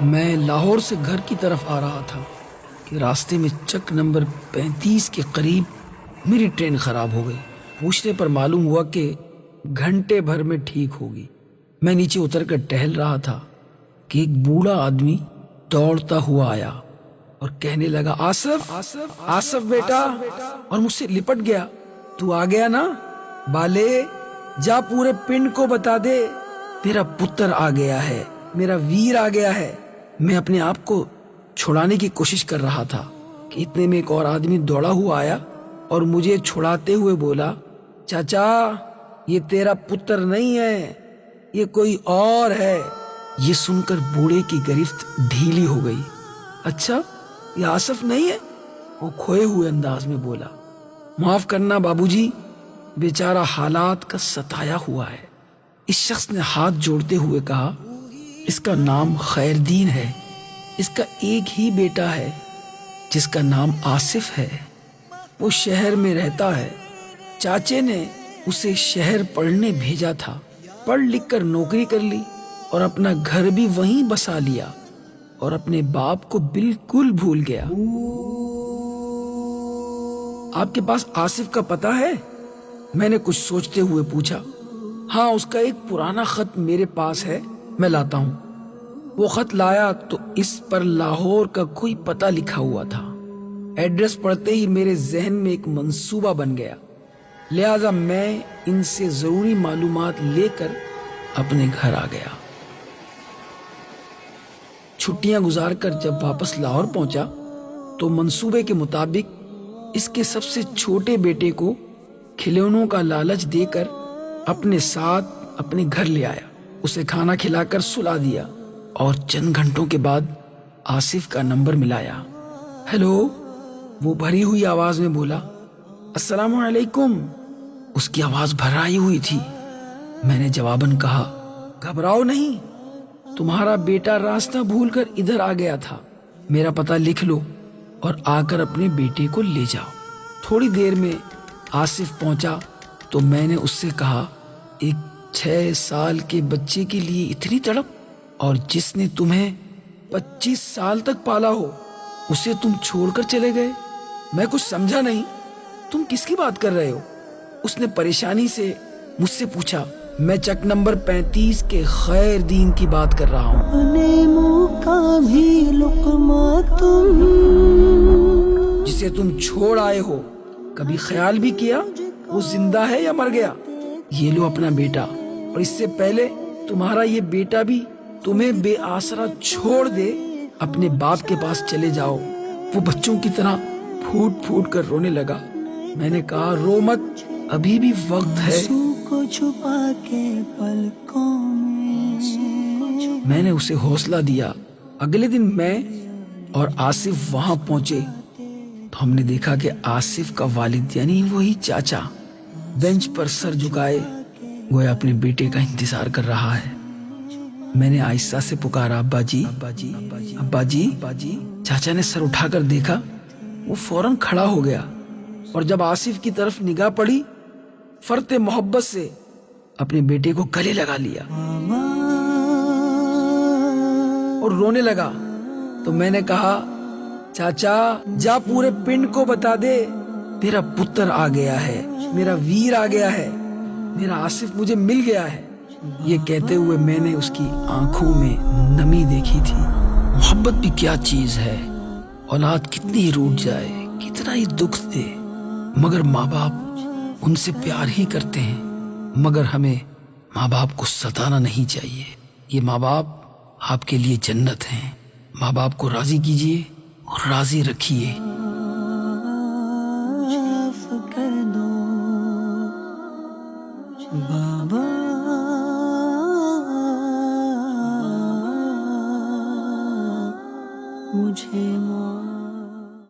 میں لاہور سے گھر کی طرف آ رہا تھا کہ راستے میں چک نمبر 35 کے قریب میری ٹرین خراب ہو گئی۔ پوچھنے پر معلوم ہوا کہ گھنٹے بھر میں ٹھیک ہوگی۔ میں نیچے اتر کر ٹہل رہا تھا کہ ایک بوڑھا آدمی دوڑتا ہوا آیا اور کہنے لگا، آصف آصف بیٹا، اور مجھ سے لپٹ گیا۔ تو آ گیا نا بالے، جا پورے پنڈ کو بتا دے میرا پتر آ گیا ہے، میرا ویر آ گیا ہے۔ میں اپنے آپ کو چھڑانے کی کوشش کر رہا تھا کہ اتنے میں ایک اور آدمی دوڑا ہوا آیا اور مجھے چھڑاتے ہوئے بولا، چاچا یہ تیرا پتر نہیں ہے، یہ کوئی اور ہے۔ یہ سن کر بوڑھے کی گرفت ڈھیلی ہو گئی۔ اچھا یہ آصف نہیں ہے؟ وہ کھوئے ہوئے انداز میں بولا۔ معاف کرنا بابوجی، بیچارہ حالات کا ستایا ہوا ہے۔ اس شخص نے ہاتھ جوڑتے ہوئے کہا، اس کا نام خیر دین ہے، اس کا ایک ہی بیٹا ہے جس کا نام آصف ہے، وہ شہر میں رہتا ہے۔ چاچے نے اسے شہر پڑھنے بھیجا تھا، پڑھ لکھ کر نوکری کر لی اور اپنا گھر بھی وہیں بسا لیا اور اپنے باپ کو بالکل بھول گیا۔ آپ کے پاس آصف کا پتہ ہے؟ میں نے کچھ سوچتے ہوئے پوچھا۔ ہاں، اس کا ایک پرانا خط میرے پاس ہے، میں لاتا ہوں۔ وہ خط لایا تو اس پر لاہور کا کوئی پتہ لکھا ہوا تھا۔ ایڈریس پڑھتے ہی میرے ذہن میں ایک منصوبہ بن گیا، لہذا میں ان سے ضروری معلومات لے کر اپنے گھر آ گیا۔ چھٹیاں گزار کر جب واپس لاہور پہنچا تو منصوبے کے مطابق اس کے سب سے چھوٹے بیٹے کو کھلونوں کا لالچ دے کر اپنے ساتھ اپنے گھر لے آیا، اسے کھانا کھلا کر سلا دیا اور چند گھنٹوں کے بعد آصف کا نمبر ملایا۔ ہیلو، وہ بھری ہوئی آواز میں بولا۔ السلام علیکم، اس کی آواز بھرائی ہوئی تھی۔ میں نے جواباً کہا، گھبراؤ نہیں، تمہارا بیٹا راستہ بھول کر ادھر آ گیا تھا، میرا پتہ لکھ لو اور آ کر اپنے بیٹے کو لے جاؤ۔ تھوڑی دیر میں آصف پہنچا تو میں نے اس سے کہا، ایک 6 سال کے بچے کے لیے اتنی تڑپ، اور جس نے تمہیں 25 سال تک پالا ہو اسے تم چھوڑ کر چلے گئے؟ میں کچھ سمجھا نہیں، تم کس کی بات کر رہے ہو؟ اس نے پریشانی سے مجھ سے پوچھا۔ میں چک نمبر 35 کے خیر دین کی بات کر رہا ہوں۔ جسے تم چھوڑ آئے ہو، کبھی خیال بھی کیا وہ زندہ ہے یا مر گیا؟ یہ لو اپنا بیٹا، اور اس سے پہلے تمہارا یہ بیٹا بھی تمہیں بے آسرا چھوڑ دے، اپنے باپ کے پاس چلے جاؤ۔ وہ بچوں کی طرح پھوٹ پھوٹ کر رونے لگا۔ میں نے کہا، رو مت، ابھی بھی وقت ہے۔ میں نے اسے حوصلہ دیا۔ اگلے دن میں اور آصف وہاں پہنچے تو ہم نے دیکھا کہ آصف کا والد یعنی وہی چاچا بینچ پر سر جھکائے گویا اپنے بیٹے کا انتظار کر رہا ہے۔ میں نے آہستہ سے پکارا، ابا جی، ابا جی۔ چاچا نے سر اٹھا کر دیکھا، وہ فوراً کھڑا ہو گیا اور جب آصف کی طرف نگاہ پڑی، فرط محبت سے اپنے بیٹے کو گلے لگا لیا اور رونے لگا۔ تو میں نے کہا، چاچا جا پورے پنڈ کو بتا دے میرا پتر آ گیا ہے، میرا ویر آ گیا ہے، میرا آصف مجھے مل گیا ہے۔ یہ کہتے ہوئے میں نے اس کی آنکھوں میں نمی دیکھی تھی۔ محبت بھی کیا چیز ہے، اولاد کتنی ہی روٹھ جائے، کتنا ہی دکھ دے، مگر ماں باپ ان سے پیار ہی کرتے ہیں۔ مگر ہمیں ماں باپ کو ستانا نہیں چاہیے۔ یہ ماں باپ آپ کے لیے جنت ہیں۔ ماں باپ کو راضی کیجیے اور راضی رکھیے۔ بابا